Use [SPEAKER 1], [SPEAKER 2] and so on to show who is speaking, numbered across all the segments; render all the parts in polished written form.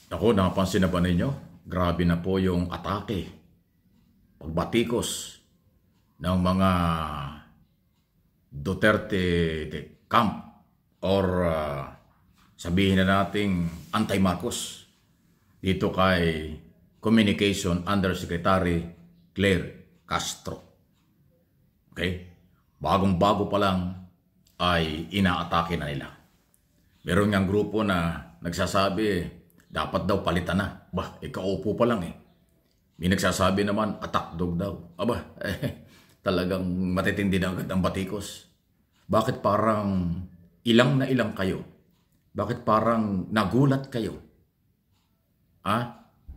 [SPEAKER 1] Ako, napansin na ba ninyo? Grabe na po yung atake, pagbatikos ng mga Duterte camp or sabihin na nating anti-Marcos dito kay Communication Undersecretary Claire Castro. Okay? Bagong-bago pa lang ay inaatake na nila. Meron ngang grupo na nagsasabi, dapat daw palitan na. Bah, ikaupo pa lang eh. May nagsasabi naman, attack dog daw. Aba, talagang matitindi na agad ang batikos. Bakit parang ilang na ilang kayo? Bakit parang nagulat kayo?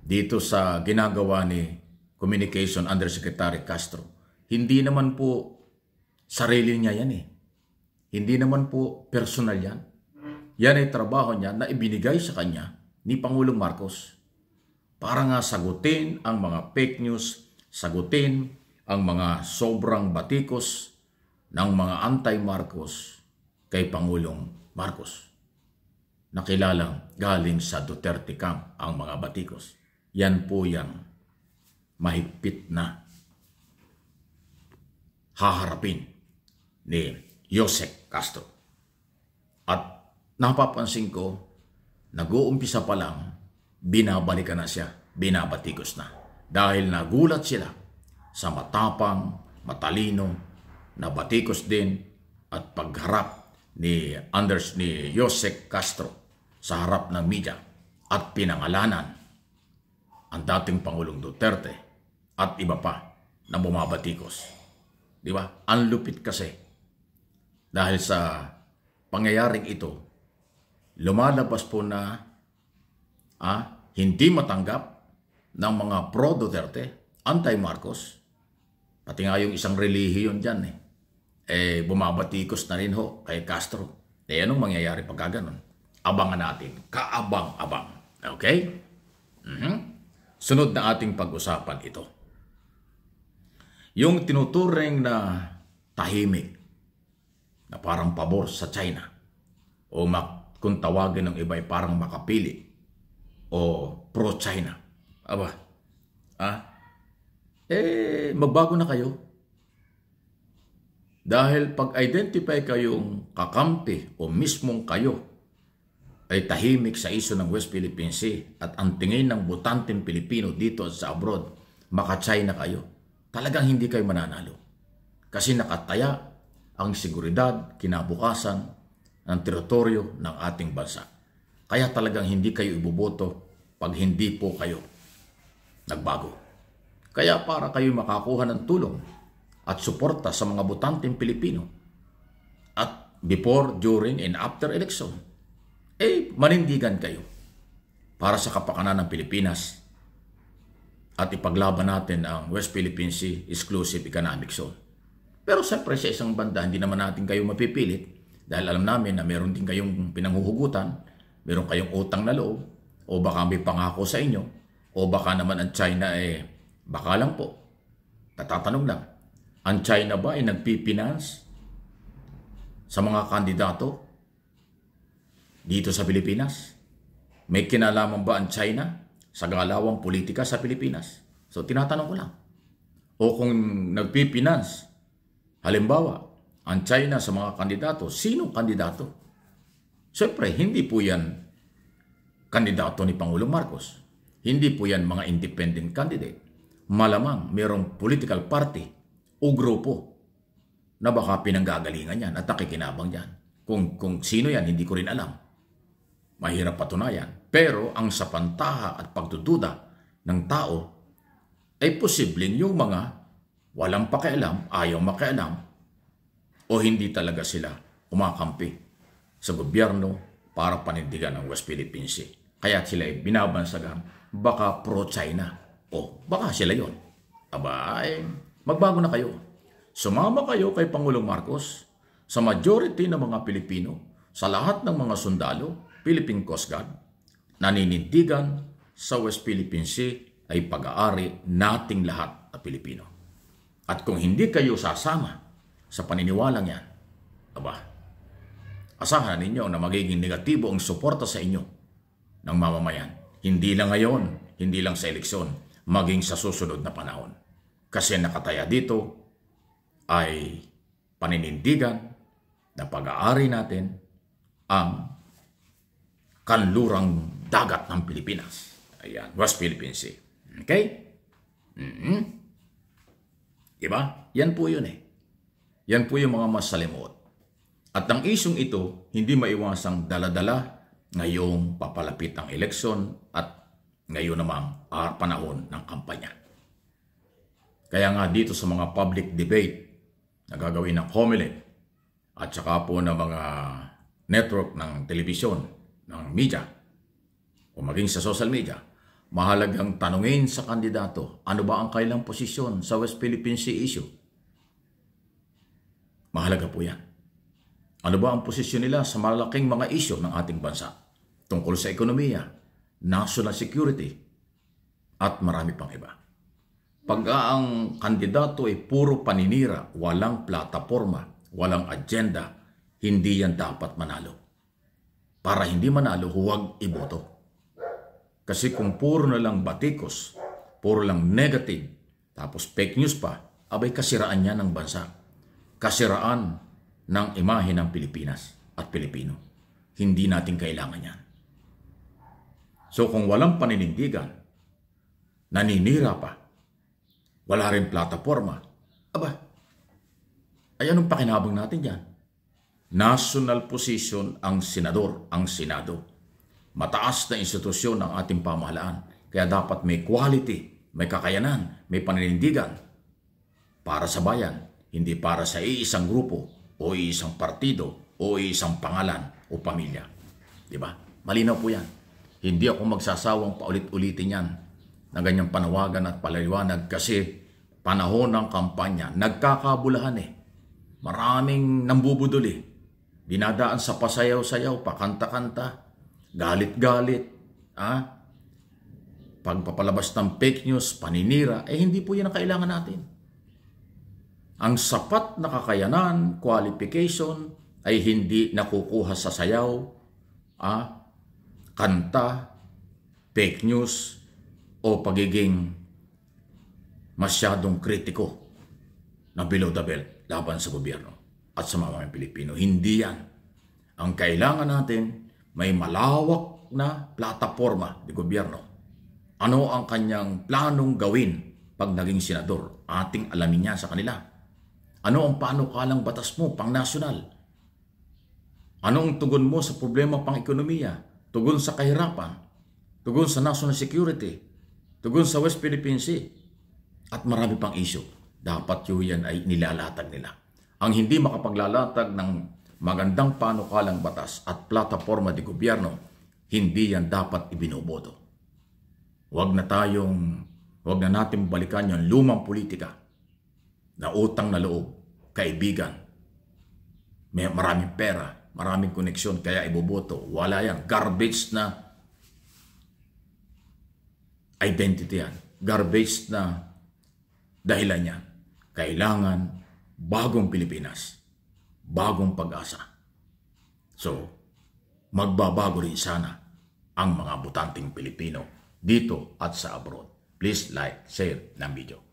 [SPEAKER 1] Dito sa ginagawa ni Communication Undersecretary Castro. Hindi naman po sarili niya yan eh. Hindi naman po personal yan. Yan ay trabaho niya na ibinigay sa kanya ni Pangulong Marcos para nga sagutin ang mga fake news, sagutin ang mga sobrang batikos ng mga anti-Marcos kay Pangulong Marcos. Nakilalang galing sa Duterte camp ang mga batikos. Yan po yung mahigpit na haharapin ni Yosek Castro. At napapansin ko, nag-uumpisa pa lang, binabalikan na siya, binabatikos na. Dahil nagulat sila sa matapang, matalino, na batikos din at pagharap ni Yosek Castro sa harap ng media at pinangalanan ang dating Pangulong Duterte at iba pa na bumabatikos. Di ba? Ang lupit kasi. Dahil sa pangyayaring ito, lumalabas po na hindi matanggap ng mga pro-Duterte, anti-Marcos, pati nga yung isang relihiyon dyan bumabatikos na rin ho kay Castro. Anong mangyayari pagka ganun? Abangan natin. Kaabang-abang. Okay? Sunod na ating pag-usapan ito. Yung tinuturing na tahimik, na parang pabor sa China, o kung tawagin ng iba ay parang makapili, o pro-China. Aba, magbago na kayo. Dahil pag-identify kayong kakampi o mismong kayo ay tahimik sa isyu ng West Philippine Sea at ang tingin ng botanteng Pilipino dito at sa abroad, maka-China kayo, talagang hindi kayo mananalo. Kasi nakataya ang seguridad, kinabukasan ng teritoryo ng ating bansa. Kaya talagang hindi kayo iboboto pag hindi po kayo nagbago. Kaya para kayo makakuha ng tulong at suporta sa mga botanteng Pilipino at before, during, and after election, manindigan kayo para sa kapakanan ng Pilipinas at ipaglaban natin ang West Philippine Sea Exclusive Economic Zone. Pero siyempre sa isang banda, hindi naman natin kayo mapipilit dahil alam namin na meron din kayong pinanghuhugutan, meron kayong utang na loob, o baka may pangako sa inyo, o baka naman ang China baka lang po. Natatanong lang, ang China ba ay nagpipinance sa mga kandidato dito sa Pilipinas? May kinalaman ba ang China sa galawang politika sa Pilipinas? So tinatanong ko lang. O kung nagpipinance, halimbawa, ang China sa mga kandidato, sinong kandidato? Siyempre, hindi po yan kandidato ni Pangulong Marcos. Hindi po yan mga independent candidate. Malamang mayroong political party o grupo na baka pinanggagalingan yan at nakikinabang yan. Kung sino yan, hindi ko rin alam. Mahirap patunayan. Pero ang sapantaha at pagdududa ng tao ay posibleng yung mga walang pakialam, ayaw makialam, o hindi talaga sila umakampi sa gobyerno para panindigan ang West Philippine Sea. Kaya sila ay binabansagan, baka pro-China, o baka sila yon. Magbago na kayo. Sumama kayo kay Pangulong Marcos, sa majority ng mga Pilipino, sa lahat ng mga sundalo, Philippine Coast Guard, naninindigan sa West Philippine Sea ay pag-aari nating lahat na Pilipino. At kung hindi kayo sasama sa paniniwalang yan, asahan ninyo na magiging negatibo ang suporta sa inyo ng mamamayan. Hindi lang ngayon, hindi lang sa eleksyon, maging sa susunod na panahon. Kasi nakataya dito ay paninindigan na pag-aari natin ang kanlurang dagat ng Pilipinas. Ayan, West Philippine Sea. Okay? Diba? Yan po yun eh. Yan po yung mga masalimuot. At ang isyong ito, hindi maiwasang daladala ngayong papalapit ang eleksyon at ngayon namang panahon ng kampanya. Kaya nga dito sa mga public debate na gagawin ng COMELEC at saka po ng mga network ng telebisyon, ng media, o maging sa social media, mahalagang tanungin sa kandidato, ano ba ang kailang posisyon sa West Philippine Sea issue? Mahalaga po yan. Ano ba ang posisyon nila sa malalaking mga issue ng ating bansa? Tungkol sa ekonomiya, national security, at marami pang iba. Pag ang kandidato ay puro paninira, walang plataforma, walang agenda, hindi yan dapat manalo. Para hindi manalo, huwag iboto. Kasi kung puro na lang batikos, puro lang negative, tapos fake news pa, abay kasiraan niya ng bansa. Kasiraan ng imahe ng Pilipinas at Pilipino. Hindi natin kailangan yan. So kung walang paninindigan, naninira pa, wala rin plataforma, ay anong pakinabang natin yan? National position ang senador, ang senado. Mataas na institusyon ng ating pamahalaan. Kaya dapat may quality, may kakayanan, may paninindigan para sa bayan, hindi para sa iisang grupo o iisang partido o iisang pangalan o pamilya. Diba? Malinaw po yan. Hindi ako magsasawang paulit-ulitin yan na ganyang panawagan at palaliwanag kasi panahon ng kampanya, nagkakabulahan eh. Maraming nambubudol eh. Dinadaan sa pasayaw-sayaw, pakanta-kanta, galit-galit, pagpapalabas ng fake news, paninira, hindi po yan ang kailangan natin. Ang sapat na kakayanan, qualification, ay hindi nakukuha sa sayaw, kanta, fake news, o pagiging masyadong kritiko na below the belt laban sa gobyerno at sa mga Pilipino. Hindi yan. Ang kailangan natin, may malawak na plataforma ng gobyerno. Ano ang kanyang planong gawin pag naging senador? Ating alamin niya sa kanila. Ano ang panukalang batas mo pang nasyonal? Anong tugon mo sa problema pang ekonomiya? Tugon sa kahirapan? Tugon sa national security? Tugon sa West Philippine Sea? At marami pang issue. Dapat yan ay nilalatag nila. Ang hindi makapaglalatag ng magandang panukalang batas at plataforma ng gobyerno, hindi yan dapat ibinoboto. Huwag na natin balikan yung lumang politika na utang na loob, kaibigan, may maraming pera, maraming koneksyon, kaya iboboto. Wala yan. Garbage na identity yan. Garbage na dahilan yan. Kailangan bagong Pilipinas, bagong pag-asa. So, magbabago rin sana ang mga botanteng Pilipino dito at sa abroad. Please like, share ng video.